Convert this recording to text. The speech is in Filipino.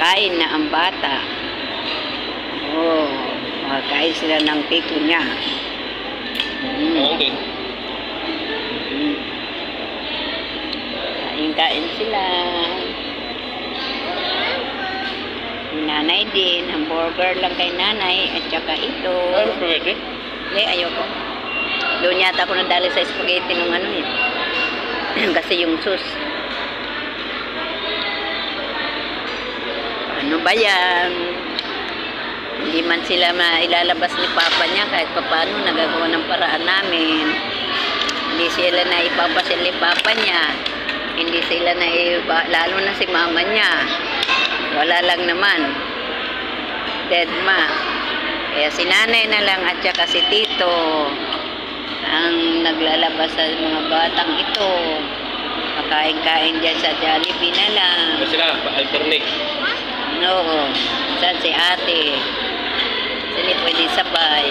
Kain na ang bata. Oh, kain sila ng tito niya. Ako din. Kain sila. Yung nanay din, hamburger lang kay nanay at saka ito. Ano pwede? Hindi, ayoko. Doon yata ako nadali sa spaghetti nung ano eh. Kasi yung sauce. Ano ba yan? Hindi man sila mailalabas ni Papa niya kahit paano nagagawa ng paraan namin. Hindi sila na ipapasil ni Papa niya. Hindi sila na lalo na si Mama niya. Wala lang naman. Dead ma. Kaya si nanay na lang at saka si tito ang naglalabas sa mga batang ito. Pakain-kain dyan sa Jollibee na lang. O sila, alternate. Oo. Saan si ate? Saan pwede sabay?